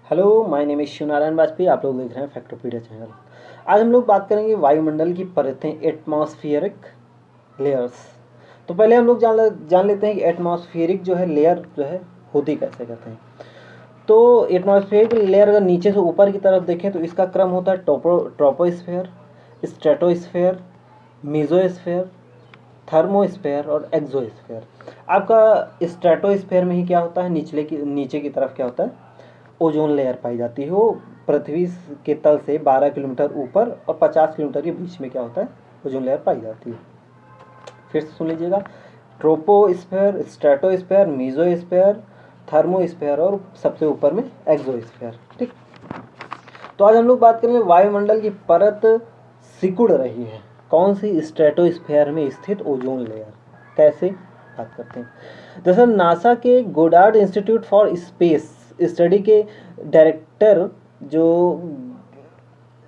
Hello, my name is Shivnarayan Vajpayee. आप लोग देख रहे हैं फैक्टोपीडिया चैनल। आज हम लोग बात करेंगे वायुमंडल की परतें, एटमॉस्फेरिक लेयर्स। तो पहले हम लोग जान लेते हैं कि एटमॉस्फेरिक जो है लेयर जो है होती कैसे कहते हैं। तो एटमॉस्फेरिक लेयर अगर नीचे से ऊपर की तरफ देखें तो इसका क्रम होता है ट्रोपोस्फेयर, स्ट्रेटोस्फेयर, मीजोस्फेयर, थर्मोस्फेयर और एक्सोस्फेयर। आपका स्ट्रेटोस्फेयर में ही क्या होता है, नीचे की तरफ क्या होता है, ओजोन लेयर पाई जाती है। वो पृथ्वी के तल से 12 किलोमीटर ऊपर और 50 किलोमीटर के बीच में क्या होता है, ओजोन लेयर पाई जाती है। फिर से सुन लीजिएगा, ट्रोपोस्फेयर, स्ट्रेटोस्फेयर, मीजोस्फेयर, थर्मोस्फेयर और सबसे ऊपर में एक्सोस्फेयर। ठीक। तो आज हम लोग बात करेंगे वायुमंडल की परत सिकुड़ रही है कौन सी, स्ट्रेटोस्फेयर में स्थित ओजोन लेयर। कैसे बात करते हैं। दरअसल नासा के Goddard institute for space study के डायरेक्टर जो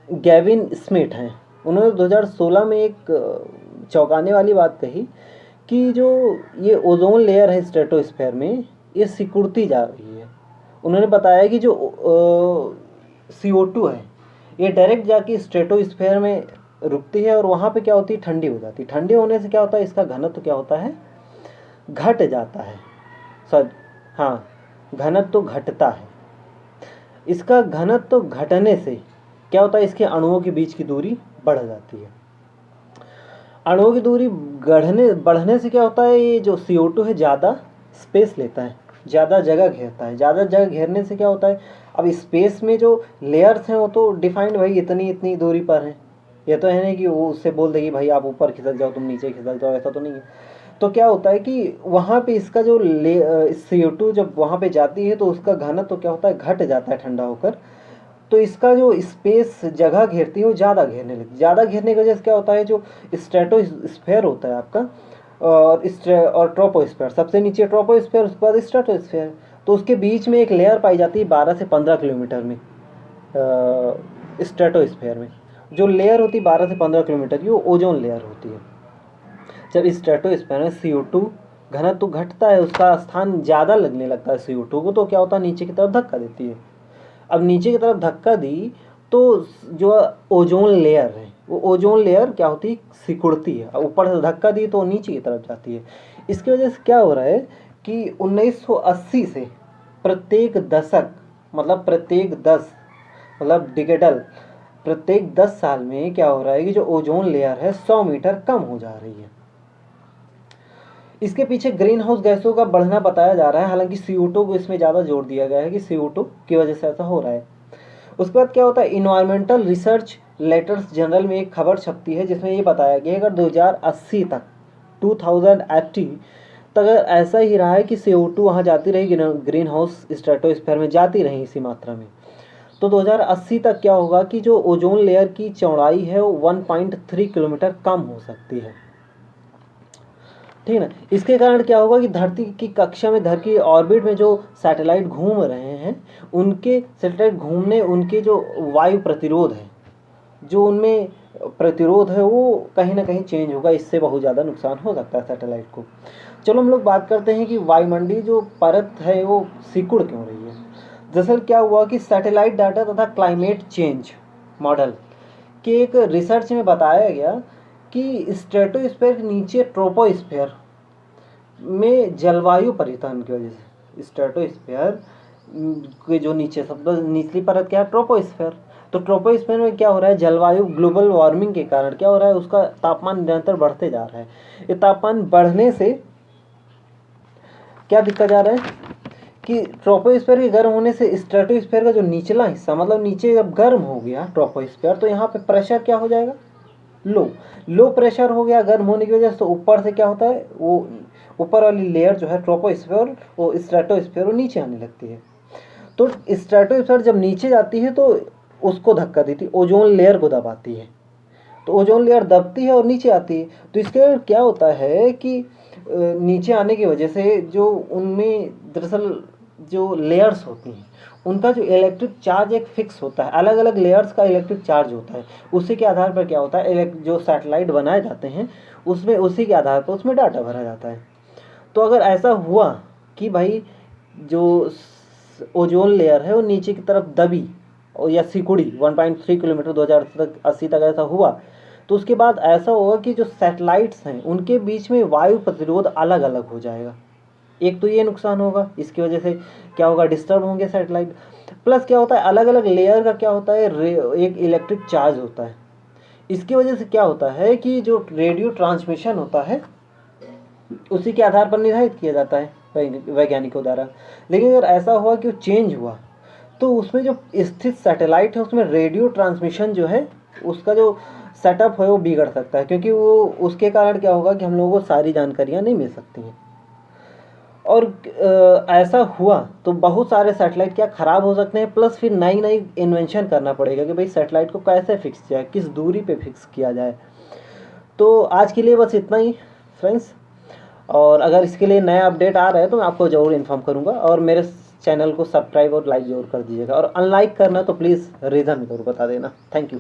गैविन स्मिथ हैं, उन्होंने 2016 में एक चौंकाने वाली बात कही कि जो ये ओजोन लेयर है स्ट्रेटोस्फेयर में, ये सिकुड़ती जा रही है। उन्होंने बताया कि जो CO2 है ये डायरेक्ट जाके स्ट्रेटोस्फेयर में रुकती है और वहाँ पे क्या होती है, ठंडी हो जाती है। ठंडी होने से क्या होता है, इसका घनत्व क्या होता है, घट जाता है। सर हाँ, घनत्व तो घटता है। इसका घनत्व घटने से क्या होता है, इसके अणुओं के बीच की दूरी बढ़ जाती है। अणुओं की दूरी बढ़ने से क्या होता है, ये जो CO2 है ज़्यादा स्पेस लेता है, ज़्यादा जगह घेरता है। ज़्यादा जगह घेरने से क्या होता है, अब स्पेस में जो लेयर्स हैं वो तो डिफाइंड भाई इतनी इतनी दूरी पर हैं। ये तो है नहीं कि वो उससे बोल देगी भाई आप ऊपर खिसक जाओ, तुम नीचे खिसक जाओ, ऐसा तो नहीं है। तो क्या होता है कि वहाँ पे इसका जो CO2 जब वहाँ पे जाती है तो उसका घनत्व तो क्या होता है, घट जाता है ठंडा होकर। तो इसका जो स्पेस जगह घेरती है वो ज़्यादा घेरने लगती है। ज़्यादा घेरने की वजह से क्या होता है, जो स्ट्रेटोस्फेयर होता है आपका और ट्रोपोस्फेयर, सबसे नीचे ट्रोपोस्फेयर, उसके बाद स्ट्रेटोस्फेयर, तो उसके बीच में एक लेयर पाई जाती है 12 से 15 किलोमीटर में। स्ट्रेटोस्फेयर में जो लेयर होती है 12 से 15 किलोमीटर की, वो ओजोन लेयर होती है। जब स्ट्रेटोस्फेयर में CO2 घनत्व घटता है, उसका स्थान ज़्यादा लगने लगता है CO2 को, तो क्या होता है, नीचे की तरफ धक्का देती है। अब नीचे की तरफ धक्का दी तो जो ओजोन लेयर है, वो ओजोन लेयर क्या होती है, सिकुड़ती है। ऊपर से धक्का दी तो नीचे की तरफ जाती है। इसकी वजह से क्या हो रहा है कि 1980 से प्रत्येक दशक, मतलब प्रत्येक 10, मतलब डिकेडल, प्रत्येक 10 साल में क्या हो रहा है कि जो ओजोन लेयर है 100 मीटर कम हो जा रही है। इसके पीछे ग्रीन हाउस गैसों का बढ़ना बताया जा रहा है। हालांकि CO2 को इसमें ज़्यादा जोर दिया गया है कि CO2 की वजह से ऐसा हो रहा है। उसके बाद क्या होता है, इन्वायरमेंटल रिसर्च लेटर्स जर्नल में एक खबर छपती है जिसमें ये बताया गया है अगर 2080 तक 2080 तक अगर ऐसा ही रहा है कि CO2 वहाँ जाती रही, ग्रीन हाउस स्ट्रेटोस्फेयर में जाती रही इसी मात्रा में, तो 2080 तक क्या होगा कि जो ओजोन लेयर की चौड़ाई है वो 1.3 किलोमीटर कम हो सकती है। ठीक है ना। इसके कारण क्या होगा कि धरती की कक्षा में, धरती की ऑर्बिट में जो सैटेलाइट घूम रहे हैं, उनके सैटेलाइट घूमने, उनके जो वायु प्रतिरोध है, जो उनमें प्रतिरोध है, वो कहीं ना कहीं चेंज होगा। इससे बहुत ज़्यादा नुकसान हो सकता है सैटेलाइट को। चलो हम लोग बात करते हैं कि वायुमंडलीय जो परत है वो सिकुड़ क्यों रही है। दरअसल क्या हुआ कि सैटेलाइट डाटा तथा क्लाइमेट चेंज मॉडल के एक रिसर्च में बताया गया कि स्ट्रेटोस्फेयर के नीचे ट्रोपोस्फेयर में जलवायु परिवर्तन की वजह से, स्ट्रेटोस्फेयर के जो नीचे सबसे निचली परत क्या है, ट्रोपोस्फेयर, तो ट्रोपोस्फेयर में क्या हो रहा है, जलवायु ग्लोबल वार्मिंग के कारण क्या हो रहा है, उसका तापमान निरंतर बढ़ते जा रहा है। ये तापमान बढ़ने से क्या दिक्कत जा रहा है कि ट्रोपोस्फेयर के गर्म होने से स्ट्रेटोस्फेयर का जो निचला हिस्सा, मतलब नीचे जब गर्म हो गया ट्रोपोस्फेयर, तो यहाँ पे प्रेशर क्या हो जाएगा, लो प्रेशर हो गया गर्म होने की वजह से। तो ऊपर से क्या होता है, वो ऊपर वाली लेयर जो है ट्रोपोस्फेयर, वो स्ट्रेटोस्फेयर, वो नीचे आने लगती है। तो स्ट्रेटोस्फेयर जब नीचे जाती है तो उसको धक्का देती है, ओजोन लेयर को दबाती है। तो ओजोन लेयर दबती है और नीचे आती है। तो इसके क्या होता है कि नीचे आने की वजह से जो उनमें दरअसल जो लेयर्स होती हैं, उनका जो इलेक्ट्रिक चार्ज एक फिक्स होता है, अलग अलग लेयर्स का इलेक्ट्रिक चार्ज होता है। उसी के आधार पर क्या होता है, जो सैटेलाइट बनाए जाते हैं उसमें उसी के आधार पर उसमें डाटा भरा जाता है। तो अगर ऐसा हुआ कि भाई जो ओजोन लेयर है वो नीचे की तरफ दबी और या सिकुड़ी 1.3 किलोमीटर 2080 तक ऐसा हुआ, तो उसके बाद ऐसा होगा कि जो सैटेलाइट्स हैं उनके बीच में वायु प्रतिरोध अलग अलग हो जाएगा। एक तो ये नुकसान होगा, इसकी वजह से क्या होगा, डिस्टर्ब होंगे सैटेलाइट। प्लस क्या होता है, अलग अलग लेयर का क्या होता है, एक इलेक्ट्रिक चार्ज होता है। इसकी वजह से क्या होता है कि जो रेडियो ट्रांसमिशन होता है उसी के आधार पर निर्धारित किया जाता है वैज्ञानिकों द्वारा। लेकिन अगर ऐसा हुआ कि वो चेंज हुआ तो उसमें जो स्थित सैटेलाइट है उसमें रेडियो ट्रांसमिशन जो है उसका जो सेटअप है वो बिगड़ सकता है, क्योंकि वो उसके कारण क्या होगा कि हम लोगों को सारी जानकारियाँ नहीं मिल सकती हैं। और ऐसा हुआ तो बहुत सारे सैटेलाइट क्या ख़राब हो सकते हैं, प्लस फिर नई नई इन्वेंशन करना पड़ेगा कि भाई सैटेलाइट को कैसे फिक्स किया, किस दूरी पे फिक्स किया जाए। तो आज के लिए बस इतना ही फ्रेंड्स, और अगर इसके लिए नया अपडेट आ रहा है तो मैं आपको ज़रूर इन्फॉर्म करूँगा। और मेरे चैनल को सब्सक्राइब और लाइक ज़रूर कर दीजिएगा, और अनलाइक करना तो प्लीज़ रीज़न ज़रूर बता देना। Thank you.